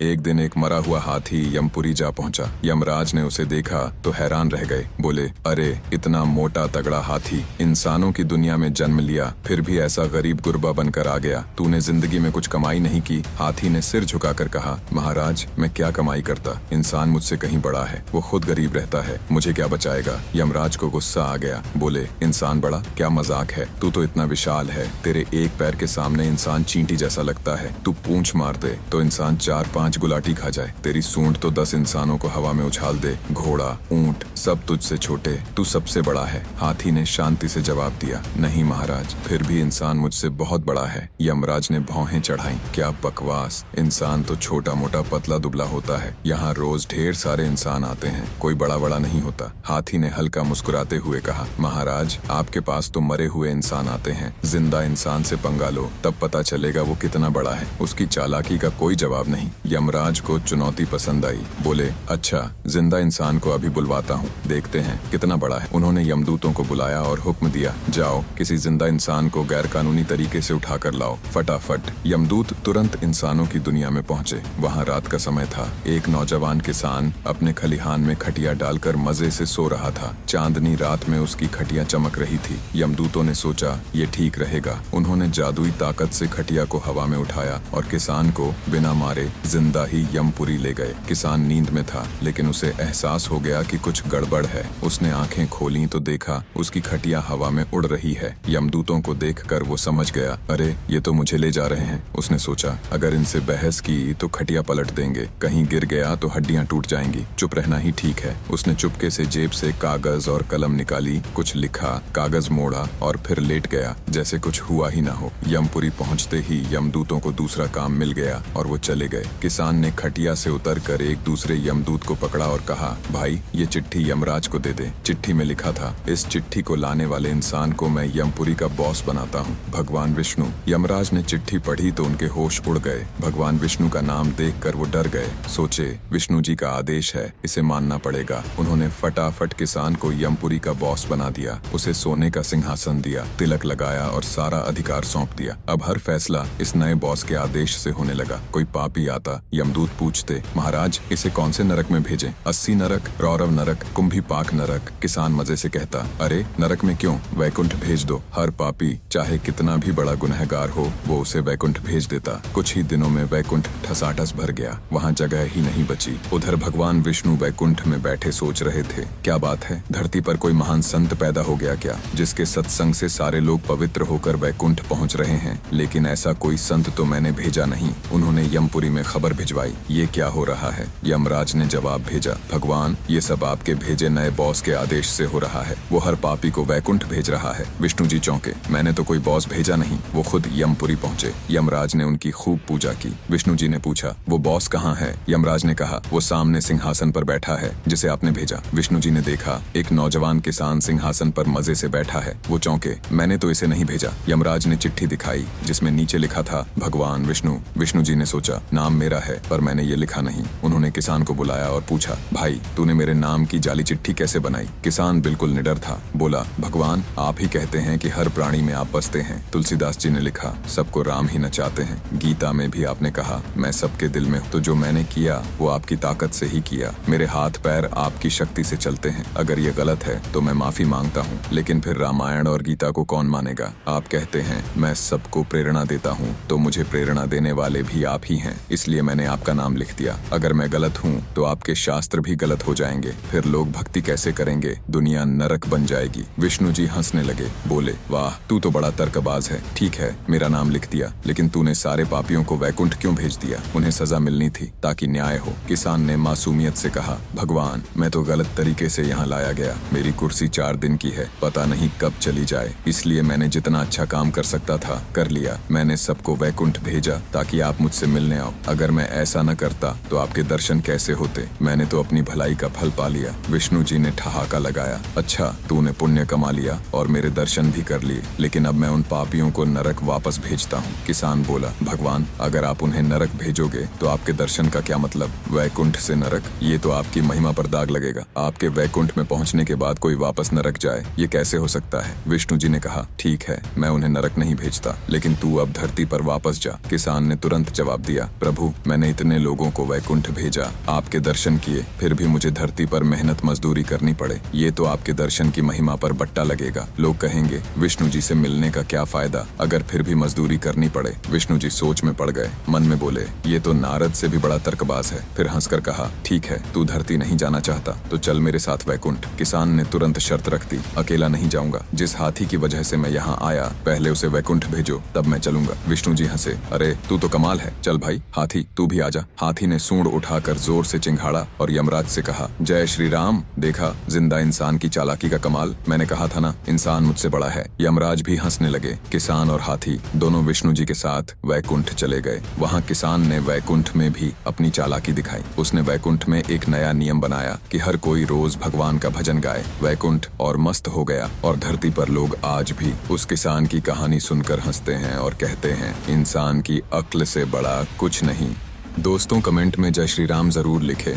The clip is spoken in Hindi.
एक दिन एक मरा हुआ हाथी यमपुरी जा पहुंचा। यमराज ने उसे देखा तो हैरान रह गए। बोले, अरे इतना मोटा तगड़ा हाथी, इंसानों की दुनिया में जन्म लिया, फिर भी ऐसा गरीब गुरबा बनकर आ गया। तूने जिंदगी में कुछ कमाई नहीं की। हाथी ने सिर झुकाकर कहा, महाराज मैं क्या कमाई करता, इंसान मुझसे कहीं बड़ा है, वो खुद गरीब रहता है, मुझे क्या बचाएगा। यमराज को गुस्सा आ गया। बोले, इंसान बड़ा, क्या मजाक है, तू तो इतना विशाल है, तेरे एक पैर के सामने इंसान चींटी जैसा लगता है। तू पूंछ मार दे तो इंसान 4-5 गुलाटी खा जाए, तेरी सूंड तो 10 इंसानों को हवा में उछाल दे। घोड़ा, ऊंट सब तुझसे छोटे, तू सबसे बड़ा है। हाथी ने शांति से जवाब दिया, नहीं महाराज, फिर भी इंसान मुझसे बहुत बड़ा है। यमराज ने भौहें चढ़ाई, क्या बकवास, इंसान तो छोटा मोटा पतला दुबला होता है, यहाँ रोज ढेर सारे इंसान आते हैं, कोई बड़ा बड़ा नहीं होता। हाथी ने हल्का मुस्कुराते हुए कहा, महाराज आपके पास तो मरे हुए इंसान आते हैं, जिंदा इंसान से पंगा लो, तब पता चलेगा वो कितना बड़ा है। उसकी चालाकी का कोई जवाब नहीं। यमराज को चुनौती पसंद आई। बोले, अच्छा जिंदा इंसान को अभी बुलवाता हूँ, देखते हैं कितना बड़ा है। उन्होंने यमदूतों को बुलाया और हुक्म दिया, जाओ किसी जिंदा इंसान को गैर कानूनी तरीके से उठाकर लाओ फटाफट। यमदूत तुरंत इंसानों की दुनिया में पहुँचे। वहाँ रात का समय था। एक नौजवान किसान अपने खलिहान में खटिया डालकर मजे से सो रहा था। चांदनी रात में उसकी खटिया चमक रही थी। यमदूतों ने सोचा ये ठीक रहेगा। उन्होंने जादुई ताकत से खटिया को हवा में उठाया और किसान को बिना मारे जिंदा ही यमपुरी ले गए। किसान नींद में था, लेकिन उसे एहसास हो गया कि कुछ गड़बड़ है। उसने आंखें खोली तो देखा उसकी खटिया हवा में उड़ रही है। यमदूतों को देखकर वो समझ गया, अरे ये तो मुझे ले जा रहे हैं। उसने सोचा, अगर इनसे बहस की तो खटिया पलट देंगे, कहीं गिर गया तो हड्डियां टूट जाएंगी, चुप रहना ही ठीक है। उसने चुपके से जेब से कागज और कलम निकाली, कुछ लिखा, कागज मोड़ा और फिर लेट गया जैसे कुछ हुआ ही ना हो। यमपुरी पहुंचते ही यमदूतों को दूसरा काम मिल गया और वो चले गए। किसान ने खटिया से उतरकर एक दूसरे यमदूत को पकड़ा और कहा, भाई ये चिट्ठी यमराज को दे दे। चिट्ठी में लिखा था, इस चिट्ठी को लाने वाले इंसान को मैं यमपुरी का बॉस बनाता हूँ, भगवान विष्णु। यमराज ने चिट्ठी पढ़ी तो उनके होश उड़ गए। भगवान विष्णु का नाम देखकर वो डर गए। सोचे, विष्णु जी का आदेश है, इसे मानना पड़ेगा। उन्होंने फटाफट किसान को यमपुरी का बॉस बना दिया। उसे सोने का सिंहासन दिया, तिलक लगाया और सारा अधिकार सौंप दिया। अब हर फैसला इस नए बॉस के आदेश से होने लगा। कोई पापी आता, यमदूत पूछते, महाराज इसे कौन से नरक में भेजें? 80 नरक, रौरव नरक, कुंभीपाक नरक। किसान मजे से कहता, अरे नरक में क्यों, वैकुंठ भेज दो। हर पापी चाहे कितना भी बड़ा गुनहगार हो, वो उसे वैकुंठ भेज देता। कुछ ही दिनों में वैकुंठ ठसाठस भर गया, वहाँ जगह ही नहीं बची। उधर भगवान विष्णु वैकुंठ में बैठे सोच रहे थे, क्या बात है, धरती पर कोई महान संत पैदा हो गया क्या, जिसके सत्संग से सारे लोग पवित्र होकर वैकुंठ पहुँच रहे हैं। लेकिन ऐसा कोई संत तो मैंने भेजा नहीं। उन्होंने यमपुरी में खबर भिजवाई, ये क्या हो रहा है। यमराज ने जवाब भेजा, भगवान ये सब आपके भेजे नए बॉस के आदेश से हो रहा है, वो हर पापी को वैकुंठ भेज रहा है। विष्णु जी चौंके, मैंने तो कोई बॉस भेजा नहीं, वो खुद यमपुरी पहुँचे। यमराज ने उनकी खूब पूजा की। विष्णु जी ने पूछा, वो बॉस कहाँ है? यमराज ने कहा, वो सामने सिंहासन पर बैठा है, जिसे आपने भेजा। विष्णु जी ने देखा एक नौजवान किसान सिंहासन पर मजे से बैठा है। वो चौंके, मैंने तो इसे नहीं भेजा। यमराज ने चिट्ठी दिखाई जिसमें नीचे लिखा था, भगवान विष्णु। विष्णु जी ने सोचा, नाम मेरा है पर मैंने ये लिखा नहीं। उन्होंने किसान को बुलाया और पूछा, भाई तूने मेरे नाम की जाली चिट्ठी कैसे बनाई? किसान बिल्कुल निडर था। बोला, भगवान आप ही कहते हैं कि हर प्राणी में आप बसते हैं। तुलसीदास जी ने लिखा, सबको राम ही नचाते हैं। गीता में भी आपने कहा, मैं सबके दिल में हूँ। तो जो मैंने किया वो आपकी ताकत से ही किया। मेरे हाथ पैर आपकी शक्ति से चलते हैं। अगर ये गलत है तो मैं माफी मांगता हूँ, लेकिन फिर रामायण और गीता को कौन मानेगा? आप कहते हैं मैं सबको प्रेरणा देता हूँ, तो मुझे प्रेरणा देने वाले भी आप ही हैं, इसलिए मैंने आपका नाम लिख दिया। अगर मैं गलत हूँ तो आपके शास्त्र भी गलत हो जाएंगे, फिर लोग भक्ति कैसे करेंगे, दुनिया नरक बन जाएगी। विष्णु जी हंसने लगे। बोले, वाह तू तो बड़ा तर्कबाज है। ठीक है मेरा नाम लिख दिया, लेकिन तूने सारे पापियों को वैकुंठ क्यों भेज दिया? उन्हें सजा मिलनी थी ताकि न्याय हो। किसान ने मासूमियत से कहा, भगवान मैं तो गलत तरीके से यहाँ लाया गया। मेरी कुर्सी 4 दिन की है, पता नहीं कब चली जाए, इसलिए मैंने जितना अच्छा काम कर सकता था कर लिया। मैंने सबको वैकुंठ भेजा ताकि आप मुझसे मिलने आओ। अगर मैं ऐसा न करता तो आपके दर्शन कैसे होते? मैंने तो अपनी भलाई का फल पा लिया। विष्णु जी ने ठहाका लगाया, अच्छा तूने पुण्य कमा लिया और मेरे दर्शन भी कर लिए, लेकिन अब मैं उन पापियों को नरक वापस भेजता हूँ। किसान बोला, भगवान अगर आप उन्हें नरक भेजोगे तो आपके दर्शन का क्या मतलब? वैकुंठ से नरक, ये तो आपकी महिमा पर दाग लगेगा। आपके वैकुंठ में पहुँचने के बाद कोई वापस नरक जाए, ये कैसे हो सकता है? विष्णु जी ने कहा, ठीक है मैं उन्हें नरक नहीं भेजता, लेकिन तू अब धरती पर वापस जा। किसान ने तुरंत जवाब दिया, प्रभु मैंने इतने लोगों को वैकुंठ भेजा, आपके दर्शन किए, फिर भी मुझे धरती पर मेहनत मजदूरी करनी पड़े, ये तो आपके दर्शन की महिमा पर बट्टा लगेगा। लोग कहेंगे विष्णु जी से मिलने का क्या फायदा अगर फिर भी मजदूरी करनी पड़े। विष्णु जी सोच में पड़ गए, मन में बोले ये तो नारद से भी बड़ा तर्कबाज है। फिर हंसकर कहा, ठीक है, तू धरती नहीं जाना चाहता तो चल मेरे साथ वैकुंठ। किसान ने तुरंत शर्त रख दी, अकेला नहीं जाऊंगा, जिस हाथी की वजह से मैं यहाँ आया पहले उसे वैकुंठ भेजो तब मैं चलूंगा। विष्णु जी हंसे, अरे तू तो कमाल है, चल भाई हाथी तू भी आजा। हाथी ने सूंड उठाकर जोर से चिंघाड़ा और यमराज से कहा, जय श्री राम। देखा जिंदा इंसान की चालाकी का कमाल, मैंने कहा था ना इंसान मुझसे बड़ा है। यमराज भी हंसने लगे। किसान और हाथी दोनों विष्णु जी के साथ वैकुंठ चले गए। वहाँ किसान ने वैकुंठ में भी अपनी चालाकी दिखाई। उसने वैकुंठ में एक नया नियम बनाया कि हर कोई रोज भगवान का भजन गाए। वैकुंठ और मस्त हो गया और धरती पर लोग आज भी उस किसान की कहानी सुनकर हंसते हैं और कहते हैं इंसान की अक्ल से बड़ा कुछ नहीं। दोस्तों कमेंट में जय श्री राम जरूर लिखें।